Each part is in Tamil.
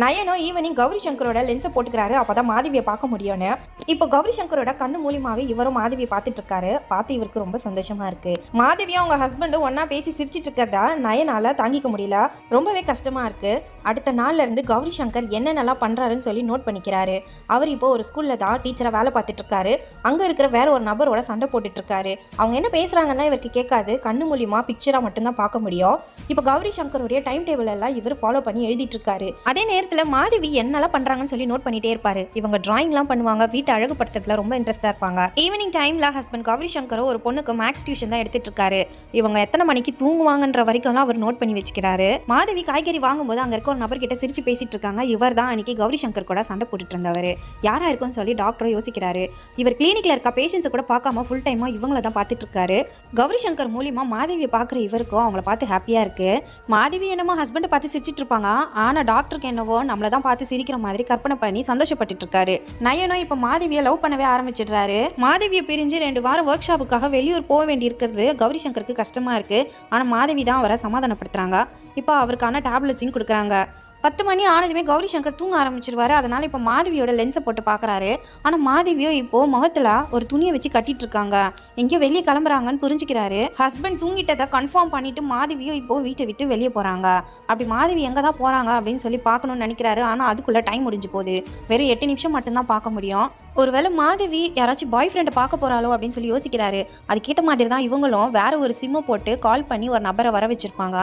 நயனும் ஈவனிங் கௌரி சங்கரோட லென்ஸை போட்டுக்கிறாரு. அப்பதான் மாதவியை பார்க்க முடியும்னு. இப்போ கௌரி சங்கரோட கண்ணு மூலியமாவே இவரும் மாதவியை பார்த்துட்டு இருக்காரு. பார்த்து இவருக்கு ரொம்ப சந்தோஷமா இருக்கு. மாதவியும் அவங்க ஹஸ்பண்டும் ஒன்னா பேசி சிரிச்சிட்டு இருக்கிறதா நயனால தாங்கிக்க முடியல. ரொம்பவே கஷ்டமா இருக்கு. அடுத்த நாள்ல இருந்து கௌரி சங்கர் என்னென்னலாம் பண்றாருன்னு சொல்லி நோட் பண்ணிக்கிறாரு. அவர் இப்போ ஒரு ஸ்கூல்ல தான் டீச்சரா வேலை பார்த்துட்டு இருக்காரு. அங்க இருக்கிற வேற ஒரு நபரோட சண்டை போட்டுட்டு இருக்காரு. அவங்க என்ன பேசுறாங்கன்னா இவருக்கு கேட்காது. கண்ணு மூலியமா பிக்சரா மட்டும்தான் பார்க்க முடியும். இப்போ கௌரி சங்கருடைய டைம் டேபிள் எல்லாம் இவர் ஃபாலோ பண்ணி எழுதிட்டு இருக்காரு. அதே நேரத்தில் மாதவி என்னெல்லாம் பண்றாங்கன்னு சொல்லி நோட் பண்ணிட்டே இருப்பாரு. இவங்க டிராயிங்லாம் பண்ணுவாங்க. வீட்டை அழகுபடுத்துறதுல ரொம்ப இன்ட்ரெஸ்டா இருப்பாங்க. ஈவினிங் டைம்ல ஹஸ்பண்ட் கௌரி சங்கர் ஒரு பொண்ணுக்கு மேக்ஸ் டியூஷன் தான் எடுத்துட்டு இருக்காரு. இவங்க எத்தனை மணிக்கு தூங்குவாங்கன்ற வரைக்கும் அவர் நோட் பண்ணி வச்சுக்கிறாரு. மாதவி காய்கறி வாங்கும்போது அங்க இருக்க ஒரு நபர் கிட்ட சிரிச்சு பேசிட்டு இருக்காங்க. இவர் தான் அன்னைக்கு கௌரி சங்கர் கூட சண்டை போட்டுட்டு இருந்தவர். யாரா இருக்கும்னு சொல்லி டாக்டரும் யோசிக்கிறாரு. இவர் கிளினிக்ல இருக்க பேஷண்ட்ஸை கூட பார்க்காம ஃபுல் டைமா இவங்கள தான் பார்த்துட்டு இருக்காரு. கௌரி சங்கர் மூலியமா மாதவியை பார்க்குற இவருக்கும் அவங்கள பார்த்து ஹாப்பியா இருக்கு. மாதவி என்னமோ ஹஸ்பண்டை பார்த்து சிரிச்சிட்டு இருப்பாங்க. ஆனா டாக்டருக்கு என்னவோ நம்மள தான் பார்த்து சிரிக்கிற மாதிரி கற்பனை பண்ணி சந்தோஷப்பட்டு இருக்காரு. நயனும் இப்ப மாதவியை லவ் பண்ணவே ஆரம்பிச்சிடுறாரு. மாதவியை பிரிஞ்சு 2 வாரம் ஒர்க் ஷாப்புக்காக வெளியூர் போக வேண்டி இருக்கிறது கௌரி சங்கருக்கு கஷ்டமா இருக்கு. ஆனா மாதவி தான் அவரை சமாதானப்படுத்துறாங்க. இப்போ அவருக்கான டேப்லெட்ஸையும் கொடுக்குறாங்க. 10 மணி ஆனதுமே கௌரி சங்கர் தூங்க ஆரம்பிச்சிருவாரு. அதனால இப்போ மாதவியோட லென்ஸை போட்டு பார்க்குறாரு. ஆனால் மாதவியோ இப்போ முகத்தில் ஒரு துணியை வச்சு கட்டிட்டு இருக்காங்க. எங்கேயோ வெளியே கிளம்புறாங்கன்னு புரிஞ்சுக்கிறாரு. ஹஸ்பண்ட் தூங்கிட்டதை கன்ஃபார்ம் பண்ணிட்டு மாதவியோ இப்போ வீட்டை விட்டு வெளியே போகிறாங்க. அப்படி மாதவி எங்கே தான் போகிறாங்க அப்படின்னு சொல்லி பார்க்கணும்னு நினைக்கிறாரு. ஆனால் அதுக்குள்ளே டைம் முடிஞ்சு போகுது. வெறும் 8 நிமிஷம் மட்டும்தான் பார்க்க முடியும். ஒருவேளை மாதவி யாராச்சும் பாய் ஃப்ரெண்டை பார்க்க போகிறாளோ அப்படின்னு சொல்லி யோசிக்கிறாரு. அதுக்கேற்ற மாதிரி தான் இவங்களும் வேற ஒரு சிம்மை போட்டு கால் பண்ணி ஒரு நபரை வர வச்சிருப்பாங்க.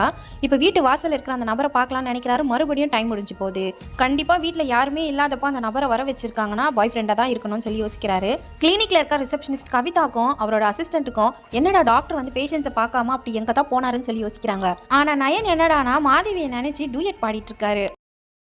இப்போ வீட்டு வாசல் இருக்கிற அந்த நபரை பார்க்கலாம்னு நினைக்கிறாரு. மறுபடியும் டைம் முடிஞ்சு போகுது. கண்டிப்பா வீட்டில் யாருமே இல்லாதப்போ அந்த நபரை வர வச்சிருக்காங்கன்னா பாய் ஃப்ரெண்டாக தான் இருக்கணும்னு சொல்லி யோசிக்கிறாரு. கிளினிக்ல இருக்க ரிசப்ஷனிஸ்ட் கவிதாக்கும் அவரோட அசிஸ்டன்ட்டுக்கும் என்னடா டாக்டர் வந்து பேஷண்ட்ஸை பார்க்காம அப்படி எங்க தான் போனாருன்னு சொல்லி யோசிக்கிறாங்க. ஆனா நயன் என்னடானா மாதவியை நினைச்சு டூயட் பாடிட்டு இருக்காரு.